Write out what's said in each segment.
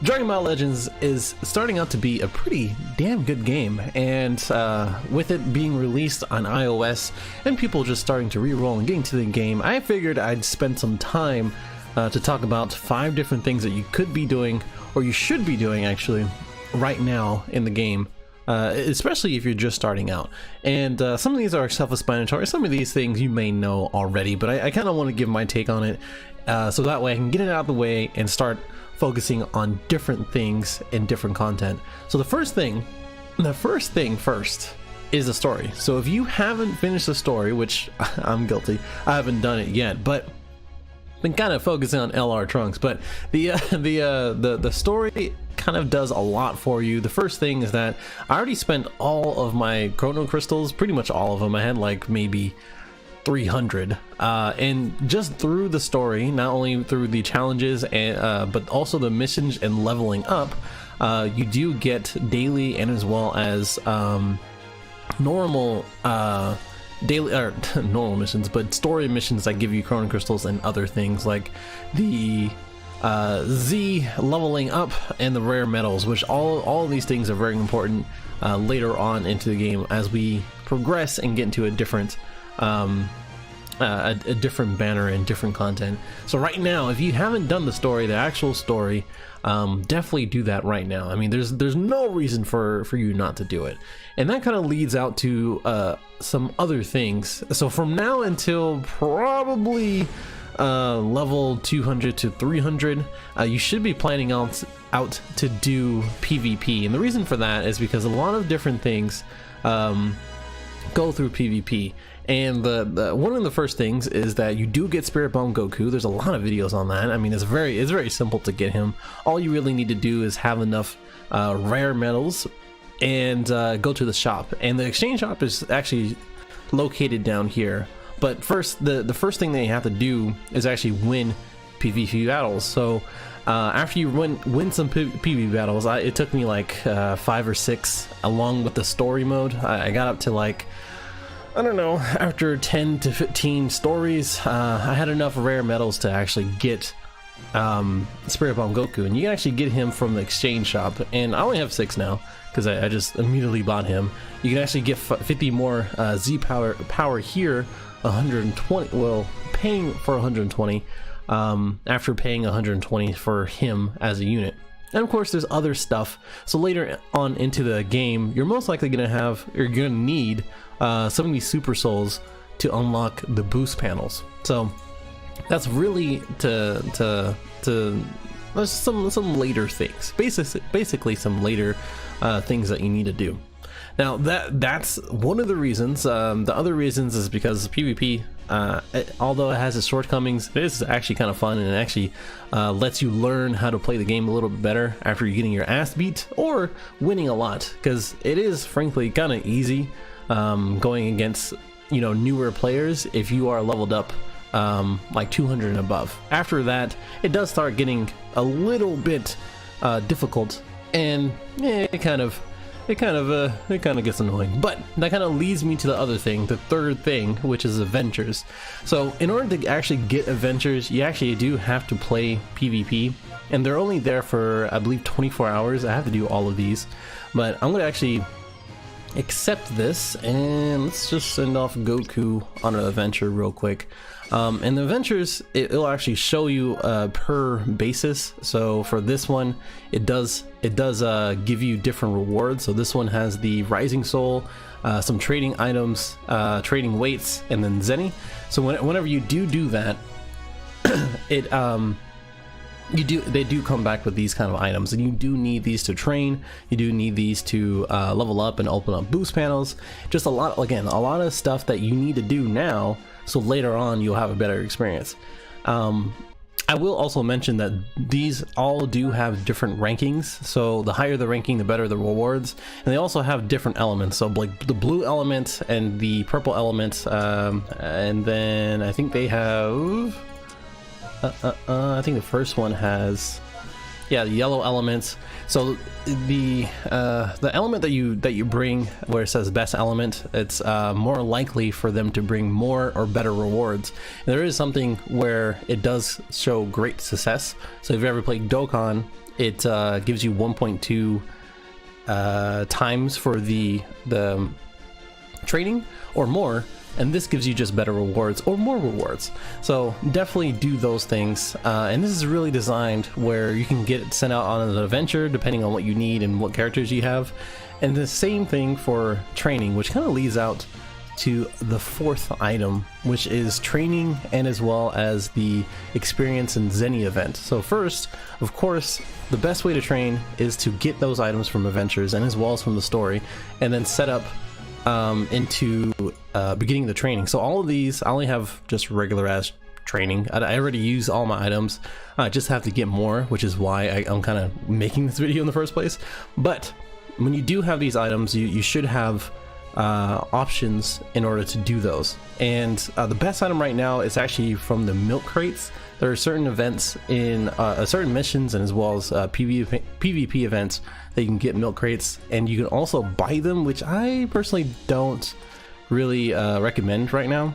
Dragon Ball Legends is starting out to be a pretty damn good game, and with it being released on iOS and people just starting to re-roll and getting to the game, I figured I'd spend some time to talk about 5 different things that you could be doing, or you should be doing actually, right now in the game. Especially if you're just starting out. And some of these are self-explanatory, some of these things you may know already, but I kind of want to give my take on it, so that way I can get it out of the way and start focusing on different things and different content. So the first thing first is the story. So if you haven't finished the story, which I'm guilty, I haven't done it yet, but been kind of focusing on LR Trunks, but the story kind of does a lot for you. The first thing is that I already spent all of my chrono crystals, pretty much all of them. I had like maybe 300, and just through the story, not only through the challenges and but also the missions and leveling up, you do get daily and as well as normal daily or normal missions, but story missions that give you chrono crystals and other things like the Z leveling up and the rare metals, which all of these things are very important later on into the game as we progress and get into a different banner and different content. So right now, if you haven't done the story, the actual story, definitely do that right now. I mean, there's no reason for you not to do it. And that kind of leads out to some other things. So from now until probably level 200 to 300, you should be planning out to do PvP. And the reason for that is because a lot of different things go through PvP. And the one of the first things is that you do get Spirit Bomb Goku. There's a lot of videos on that. I mean, it's very simple to get him. All you really need to do is have enough rare metals and go to the shop. And the exchange shop is actually located down here. But first, the first thing that you have to do is actually win PvP battles. So after you win some PvP battles, it took me like 5 or 6 along with the story mode. I got up to like, I don't know, after 10 to 15 stories, I had enough rare metals to actually get Spirit Bomb Goku, and you can actually get him from the exchange shop. And I only have 6 now because I just immediately bought him. You can actually get 50 more Z power here, 120. Well, paying for 120 after paying 120 for him as a unit. And of course, there's other stuff. So later on into the game, you're most likely gonna need some of these super souls to unlock the boost panels. So that's really to some later things. Basically some later things that you need to do. Now that's one of the reasons. The other reasons is because PvP, although it has its shortcomings, it is actually kind of fun, and it actually lets you learn how to play the game a little bit better after you're getting your ass beat or winning a lot, because it is frankly kind of easy going against newer players if you are leveled up like 200 and above. After that, it does start getting a little bit difficult, and it kind of gets annoying. But that kind of leads me to the other thing, the third thing, which is adventures. So in order to actually get adventures, you actually do have to play PvP, and they're only there for, I believe, 24 hours. I have to do all of these, but I'm going to actually accept this, and let's just send off Goku on an adventure real quick. And the adventures, it'll actually show you per basis. So for this one, it does give you different rewards. So this one has the Rising Soul, some trading items, trading weights, and then Zenny. So whenever you do that, they do come back with these kind of items, and you do need these to train. You do need these to level up and open up boost panels. Just a lot of stuff that you need to do now, so later on you'll have a better experience. I will also mention that these all do have different rankings, so the higher the ranking, the better the rewards. And they also have different elements, so like the blue element and the purple element, and then I think they have I think the first one has, yeah, the yellow elements. So the element that you bring, where it says best element, it's more likely for them to bring more or better rewards. And there is something where it does show great success. So if you ever played Dokkan it gives you 1.2 times for the training or more, and this gives you just better rewards or more rewards. So definitely do those things, and this is really designed where you can get sent out on an adventure depending on what you need and what characters you have. And the same thing for training, which kind of leads out to the fourth item, which is training, and as well as the experience and Zenny event. So first, of course, the best way to train is to get those items from adventures and as well as from the story, and then set up into beginning the training. So all of these, I only have just regular ass training. I already use all my items. I just have to get more, which is why I'm kind of making this video in the first place. But when you do have these items, you should have options in order to do those. And the best item right now is actually from the milk crates. There are certain events in certain missions, and as well as PvP events that you can get milk crates, and you can also buy them, which I personally don't really recommend right now.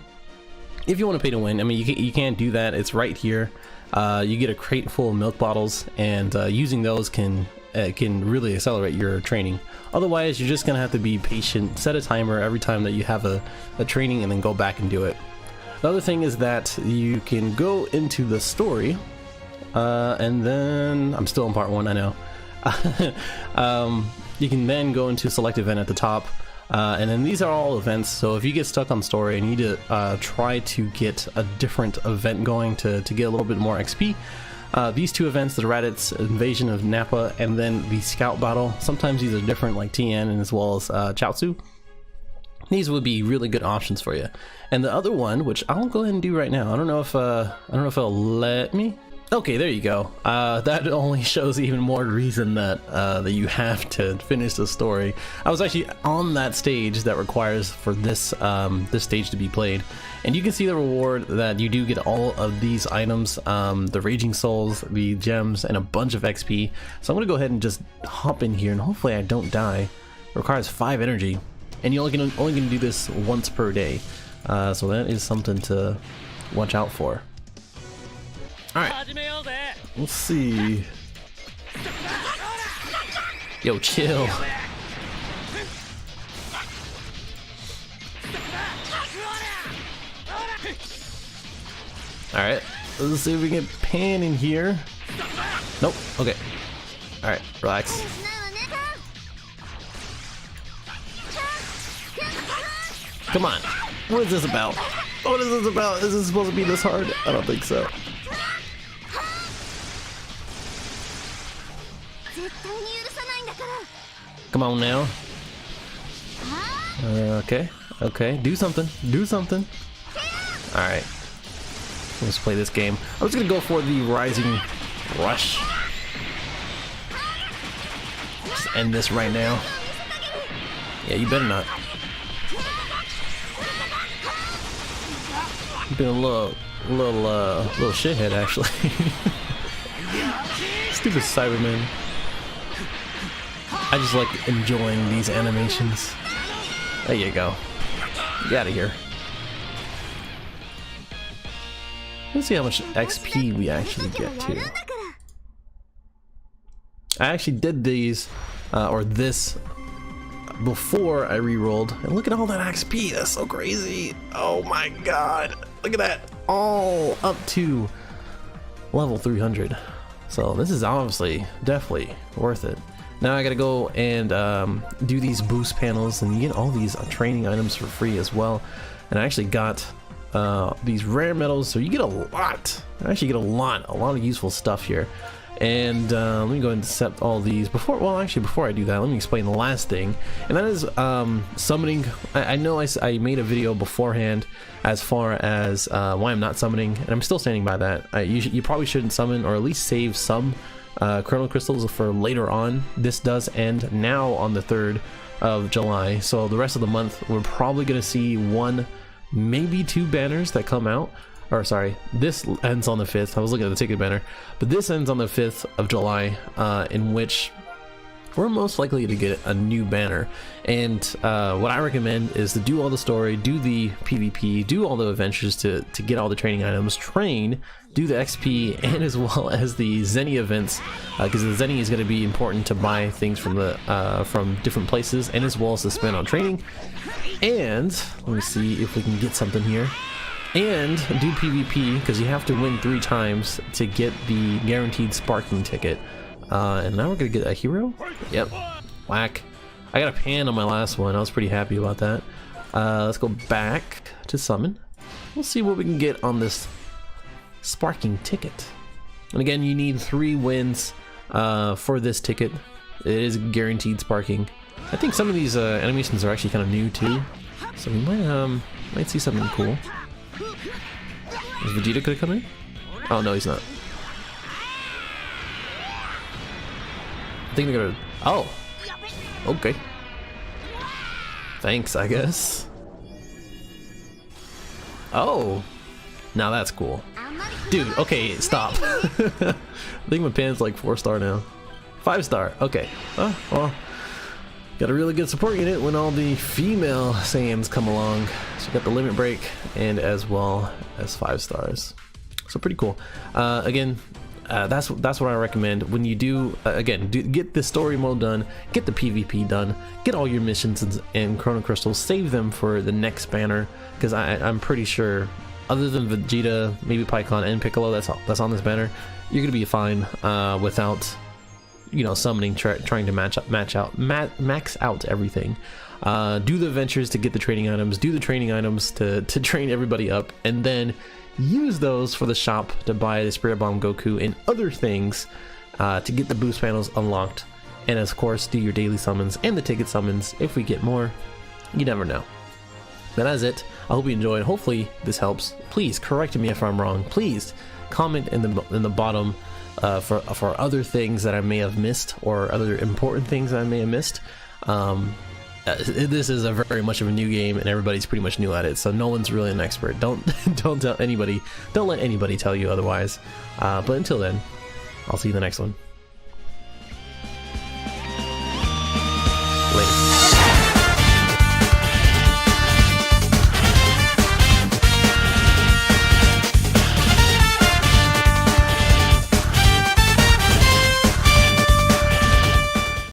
If you want to pay to win, I mean, you can't do that. It's right here. You get a crate full of milk bottles, and using those can really accelerate your training. Otherwise, you're just gonna have to be patient, set a timer every time that you have a training, and then go back and do it. The other thing is that you can go into the story, and then I'm still in part 1, I know. You can then go into select event at the top, and then these are all events. So if you get stuck on story and you need to try to get a different event going to get a little bit more XP, these two events, the Raditz Invasion of Nappa and then the Scout Battle, sometimes these are different, like TN and as well as Chaozu. These would be really good options for you. And the other one, which I'll go ahead and do right now, I don't know if it'll let me. Okay, there you go. That only shows even more reason that that you have to finish the story. I was actually on that stage that requires for this this stage to be played, and you can see the reward that you do get all of these items, the Raging Souls, the gems, and a bunch of XP. So I'm gonna go ahead and just hop in here, and hopefully I don't die. It requires 5 energy, and you're only gonna do this once per day. So that is something to watch out for. Alright, let's see. Yo, chill. Alright, let's see if we can pan in here. Nope, okay. Alright, relax. Come on. What is this about? What is this about? Is this supposed to be this hard? I don't think so. Come on now. Okay, do something. Alright. Let's play this game. I'm just gonna go for the Rising Rush. Just end this right now. Yeah, you better not. You've been a little shithead, actually. Stupid Cyberman. I just like enjoying these animations. There you go. Get out of here. Let's see how much XP we actually get to. I actually did these, or this, before I re-rolled, and look at all that XP. That's so crazy. Oh my god. Look at that. All up to level 300. So this is obviously definitely worth it. Now I gotta go and do these boost panels, and you get all these training items for free as well. And I actually got these rare medals, so you get a lot. I actually get a lot of useful stuff here. And let me go and accept all these before. Well, actually, before I do that, let me explain the last thing, and that is summoning. I know I made a video beforehand as far as why I'm not summoning, and I'm still standing by that. You probably shouldn't summon, or at least save some Chrono Crystals for later on. This does end now on the 3rd of July, so the rest of the month we're probably gonna see 1, maybe 2 banners that come out. Or sorry, this ends on the 5th. I was looking at the ticket banner, but this ends on the 5th of July, in which we're most likely to get a new banner. And what I recommend is to do all the story, do the PvP, do all the adventures to get all the training items, train, do the XP, and as well as the Zenny events, because the Zenny is going to be important to buy things from the from different places, and as well as to spend on training. And let me see if we can get something here. And do PvP, because you have to win 3 times to get the guaranteed sparking ticket. And now we're gonna get a hero. Yep, whack. I got a pan on my last one. I was pretty happy about that. Let's go back to summon. We'll see what we can get on this sparking ticket. And again, you need 3 wins for this ticket. It is guaranteed sparking. I think some of these animations are actually kind of new too, so we might see something cool. Is Vegeta gonna come in? Oh no, he's not. I think they're gonna. Oh, okay. Thanks, I guess. Oh, now that's cool, dude. Okay, stop. I think my pan's like 4-star now. 5-star. Okay. Oh well. Got a really good support unit when all the female Saiyans come along. So you got the limit break and as well as 5 stars. So pretty cool. Again, that's what I recommend when you do. Get the story mode done, get the PvP done, get all your missions and Chrono Crystals, save them for the next banner. Because I'm pretty sure, other than Vegeta, maybe Piccolo and Piccolo, that's on this banner, you're gonna be fine without, you know, summoning, trying to max out everything. Do the adventures to get the training items, do the training items to train everybody up, and then use those for the shop to buy the Spirit Bomb Goku and other things to get the boost panels unlocked. And of course, do your daily summons and the ticket summons if we get more. You never know. But that's it. I hope you enjoyed. Hopefully this helps. Please correct me if I'm wrong. Please comment in the bottom for other things that I may have missed, or other important things that I may have missed. This is a very much of a new game, and everybody's pretty much new at it, so no one's really an expert. Don't tell anybody. Don't let anybody tell you otherwise. But until then, I'll see you in the next one.